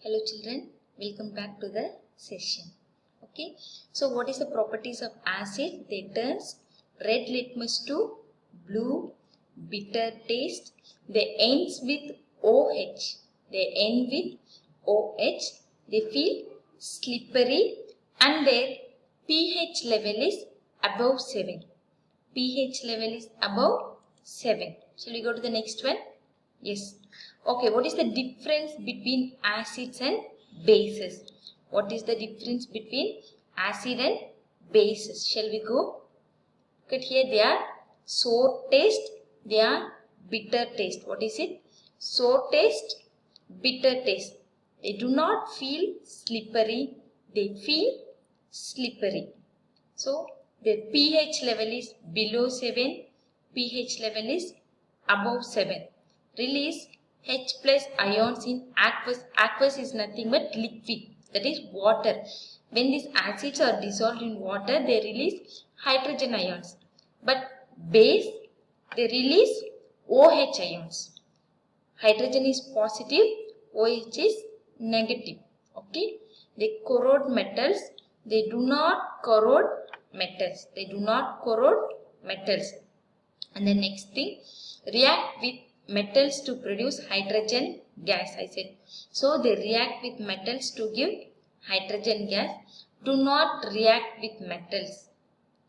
Hello children, welcome back to the session. Okay, so what is the properties of acid? They turns red litmus to blue, bitter taste. They ends with OH. They end with OH. They feel slippery and their pH level is above 7. pH level is above 7. Shall we go to the next one? Yes. Okay, what is the difference between acids and bases? What is the difference between acid and bases? Shall we go? Look at here, they are sour taste, they are bitter taste. What is it? Sour taste, bitter taste. They do not feel slippery, they feel slippery. So, their pH level is below 7, pH level is above 7. Release H plus ions in aqueous. Aqueous is nothing but liquid, that is water. When these acids are dissolved in water, they release hydrogen ions. But base, they release OH ions. Hydrogen is positive, OH is negative. Okay, they corrode metals. They do not corrode metals. They do not corrode metals. And the next thing, react with metals to produce hydrogen gas, I said. So they react with metals to give hydrogen gas. Do not react with metals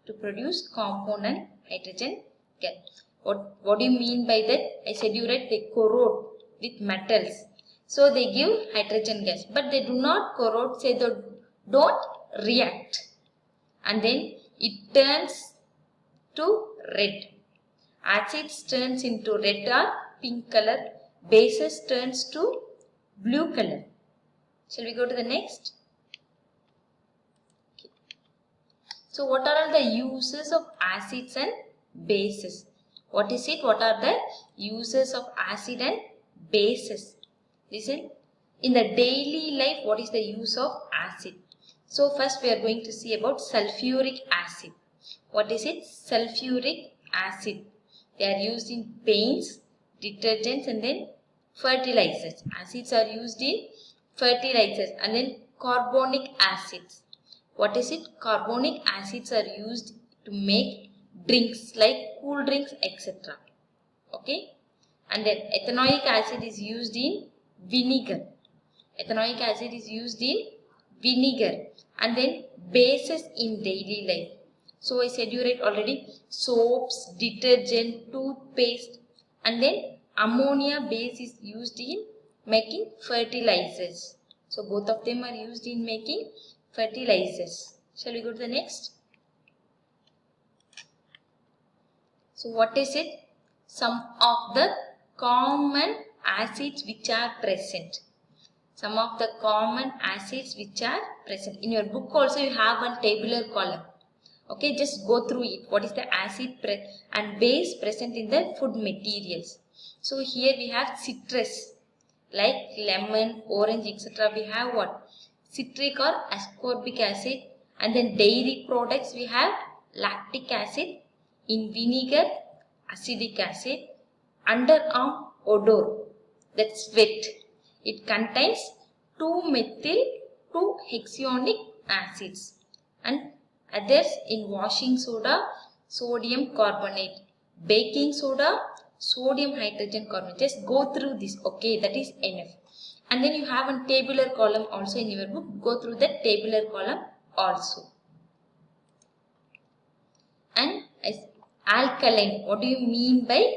to produce component hydrogen gas. What do you mean by that? I said you read they corrode with metals. So they give hydrogen gas. But they do not corrode, say they don't react. And then it turns to red. Acids turns into red or pink color. Bases turns to blue color. Shall we go to the next? Okay. So what are all the uses of acids and bases? What is it? What are the uses of acid and bases? Listen. In the daily life, what is the use of acid? So first we are going to see about sulfuric acid. What is it? Sulfuric acid. They are used in paints, detergents and then fertilizers. Acids are used in fertilizers and then carbonic acids. What is it? Carbonic acids are used to make drinks like cool drinks, etc. Okay. And then ethanoic acid is used in vinegar. Ethanoic acid is used in vinegar. And then bases in daily life. So I said you read already soaps, detergent, toothpaste and then ammonia base is used in making fertilizers. So both of them are used in making fertilizers. Shall we go to the next? So what is it? Some of the common acids which are present. Some of the common acids which are present. In your book also you have one tabular column. Okay, just go through it. What is the acid and base present in the food materials? So here we have citrus like lemon, orange, etc. We have what? Citric or ascorbic acid. And then dairy products we have lactic acid. In vinegar, acetic acid. Underarm odor, that's sweat. It contains 2-methyl 2-hexanoic acids. And others in washing soda, sodium carbonate. Baking soda, sodium hydrogen carbonate. Just go through this. Okay, that is enough. And then you have a tabular column also in your book. Go through that tabular column also. And alkaline. What do you mean by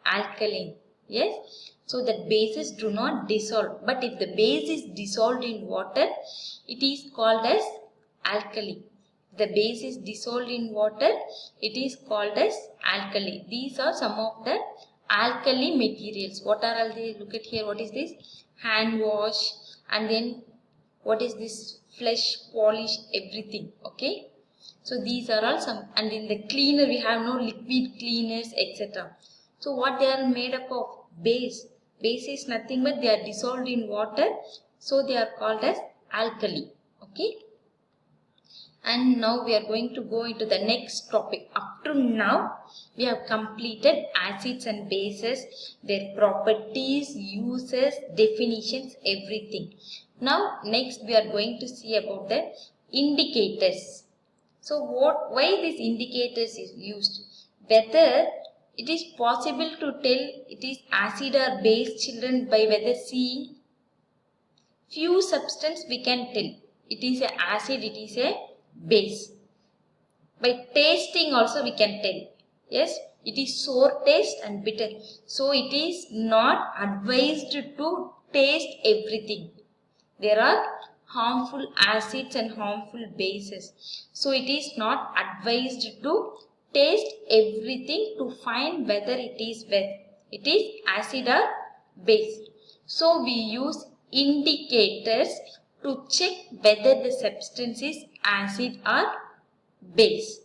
alkaline? Yes. So that bases do not dissolve. But if the base is dissolved in water, it is called as alkali. The base is dissolved in water, it is called as alkali. These are some of the alkali materials. What are all they? Look at here. What is this? Hand wash. And then what is this? Flesh polish, everything. Okay. So these are all some. And in the cleaner we have no liquid cleaners, etc. So what they are made up of? Base. Base is nothing but they are dissolved in water. So they are called as alkali. Okay. And now we are going to go into the next topic. Up to now, we have completed acids and bases, their properties, uses, definitions, everything. Now, next we are going to see about the indicators. So, why these indicators is used? Whether it is possible to tell it is acid or base, children, by whether seeing few substance we can tell it is a acid, it is a base. By tasting also we can tell. Yes, it is sour taste and bitter. So it is not advised to taste everything. There are harmful acids and harmful bases. So it is not advised to taste everything to find whether it is acid or base. So we use indicators to check whether the substance is acid or base.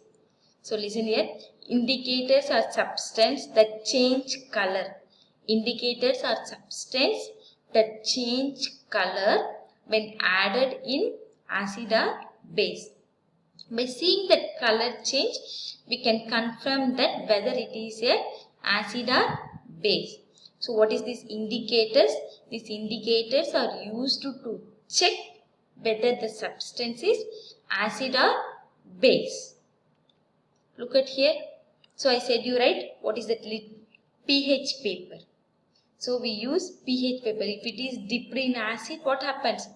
So listen here. Indicators are substance that change color. Indicators are substance that change color when added in acid or base. By seeing that color change, we can confirm that whether it is a acid or base. So what is these indicators? These indicators are used to check whether the substance is acid or base. Look at here. So I said you right. What is that? pH paper. So we use pH paper. If it is dipped in acid, what happens?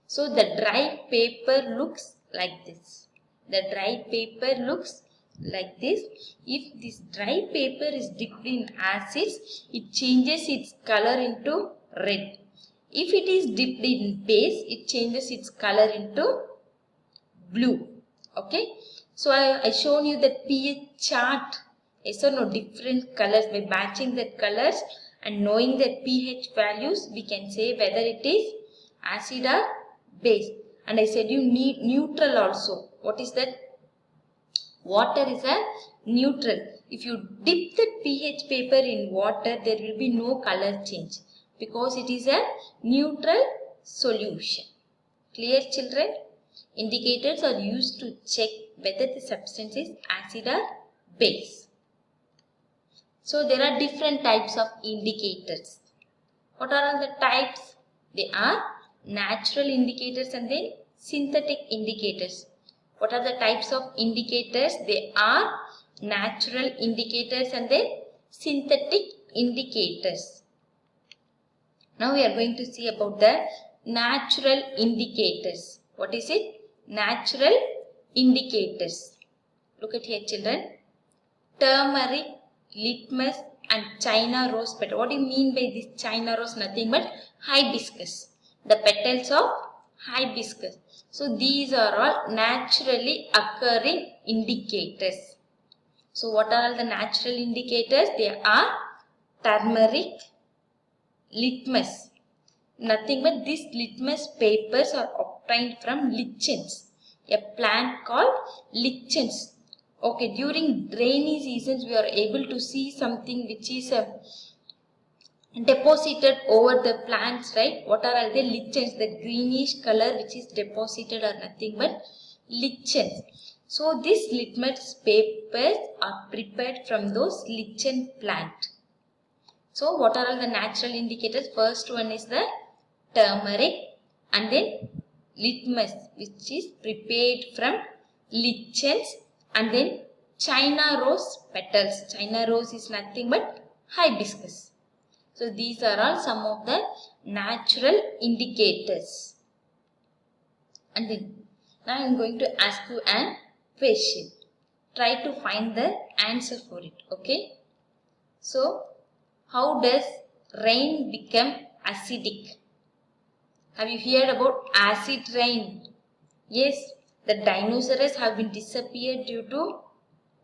So the dry paper looks like this. The dry paper looks like this. If this dry paper is dipped in acids, it changes its color into red. If it is dipped in base, it changes its color into blue. Okay. So I shown you the pH chart. Yes or no? Different colors. By matching the colors and knowing the pH values, we can say whether it is acid or base. And I said you need neutral also. What is that? Water is a neutral. If you dip the pH paper in water, there will be no color change because it is a neutral solution. Clear, children? Indicators are used to check whether the substance is acid or base. So there are different types of indicators. What are all the types? They are natural indicators and then synthetic indicators. What are the types of indicators? They are natural indicators and then synthetic indicators. Now we are going to see about the natural indicators. What is it? Natural indicators. Look at here, children. Turmeric, litmus and China rose petal. What do you mean by this China rose? Nothing but hibiscus. The petals of hibiscus. So these are all naturally occurring indicators. So what are all the natural indicators? They are turmeric, litmus. Nothing but these litmus papers are obtained from lichens. A plant called lichens. Okay, during rainy seasons we are able to see something which is deposited over the plants, right? What are the lichens? The greenish color which is deposited are nothing but lichens. So these litmus papers are prepared from those lichen plant. So what are all the natural indicators? First one is the turmeric and then litmus which is prepared from lichens and then China rose petals. China rose is nothing but hibiscus. So these are all some of the natural indicators. And then now I am going to ask you an question. Try to find the answer for it. Okay. So how does rain become acidic? Have you heard about acid rain? Yes, the dinosaurs have been disappeared due to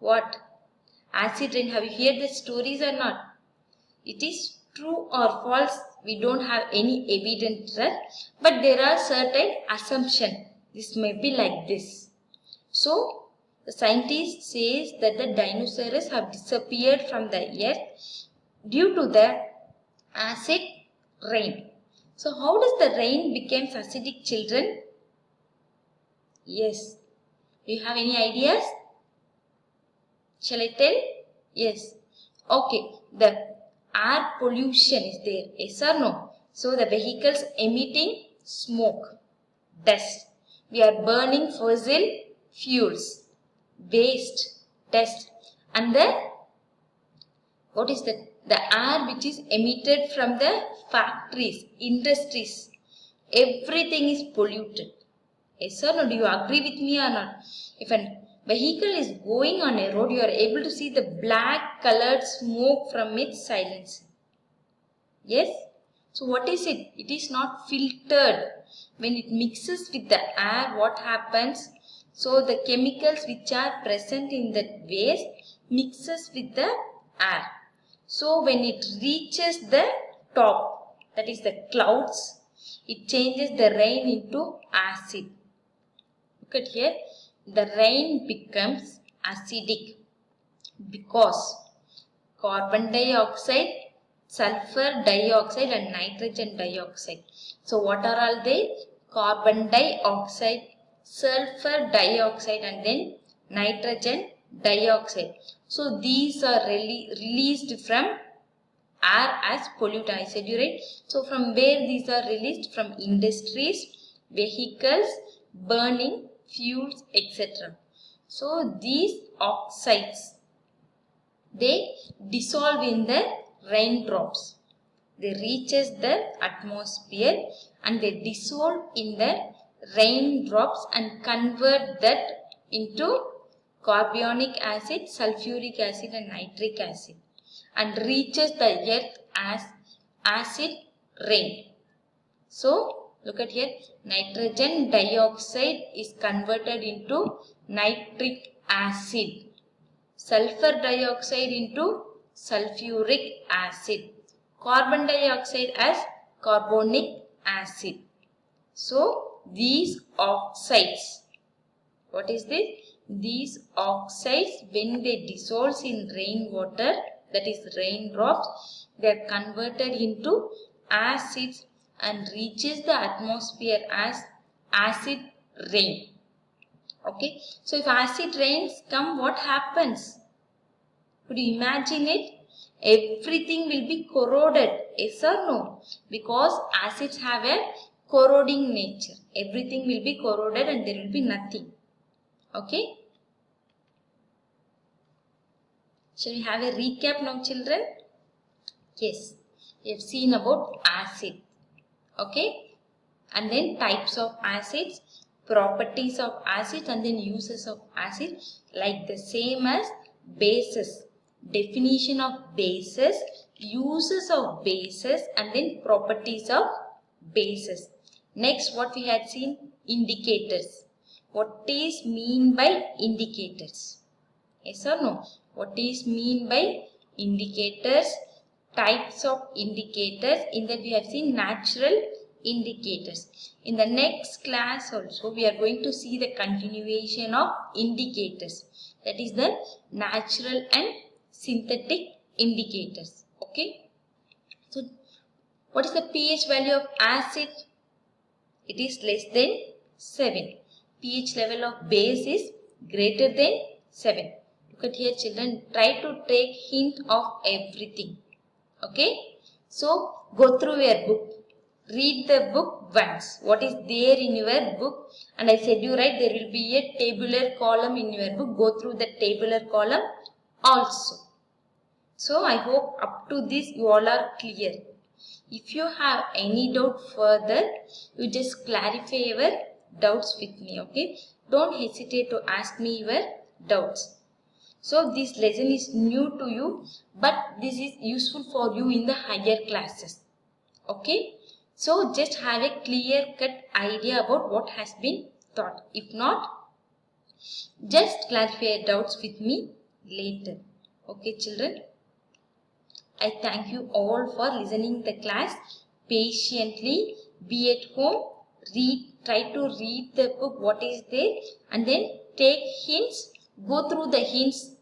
what? Acid rain. Have you heard the stories or not? It is true or false. We don't have any evidence, but there are certain assumptions. This may be like this. So the scientist says that the dinosaurs have disappeared from the earth due to the acid rain. So how does the rain become acidic, children? Yes, Do you have any ideas? Shall I tell? Yes. Okay. The air pollution is there. Yes or no? So the vehicles emitting smoke, dust. We are burning fossil fuels, waste, dust. And what is that? The air which is emitted from the factories, industries. Everything is polluted. Yes or no? Do you agree with me or not? If a vehicle is going on a road, you are able to see the black colored smoke from its silencer. Yes? So what is it? It is not filtered. When it mixes with the air, what happens? So the chemicals which are present in that waste mixes with the air. So when it reaches the top, that is the clouds, it changes the rain into acid. Look at here, the rain becomes acidic because carbon dioxide, sulfur dioxide and nitrogen dioxide. So what are all they? Carbon dioxide, sulfur dioxide and then nitrogen dioxide. So these are released from air as pollutant. I said you right. So from where these are released? From industries, vehicles, burning fuels, etc. So these oxides, they dissolve in the raindrops. They reaches the atmosphere and they dissolve in the raindrops and convert that into carbonic acid, sulfuric acid and nitric acid and reaches the earth as acid rain. So look at here, nitrogen dioxide is converted into nitric acid, sulfur dioxide into sulfuric acid, carbon dioxide as carbonic acid. So these oxides, what is this? These oxides, when they dissolve in rainwater, that is raindrops, they are converted into acids and reaches the atmosphere as acid rain. Okay, so if acid rains come, what happens? Could you imagine it? Everything will be corroded. Yes or no? Because acids have a corroding nature. Everything will be corroded and there will be nothing. Okay. Shall we have a recap now, children? Yes. We have seen about acid. Okay. And then types of acids, properties of acids and then uses of acid, like the same as bases. Definition of bases, uses of bases and then properties of bases. Next, what we had seen? Indicators. What is mean by indicators? Yes or no? What is mean by indicators? Types of indicators. In that we have seen natural indicators. In the next class also we are going to see the continuation of indicators. That is the natural and synthetic indicators. Okay. So what is the pH value of acid? It is less than 7. pH level of base is greater than 7. Look at here, children. Try to take hint of everything. Okay. So go through your book. Read the book once. What is there in your book? And I said you right, there will be a tabular column in your book. Go through the tabular column also. So I hope up to this you all are clear. If you have any doubt further, you just clarify your doubts with me. Okay. Don't hesitate to ask me your doubts. So this lesson is new to you, but this is useful for you in the higher classes. Okay. So just have a clear-cut idea about what has been taught. If not, just clarify your doubts with me later. Okay, children. I thank you all for listening the class patiently. Be at home. Try to read the book, what is there, and then take hints. Go through the hints.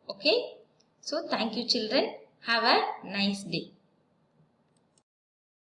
Okay. So thank you, children. Have a nice day.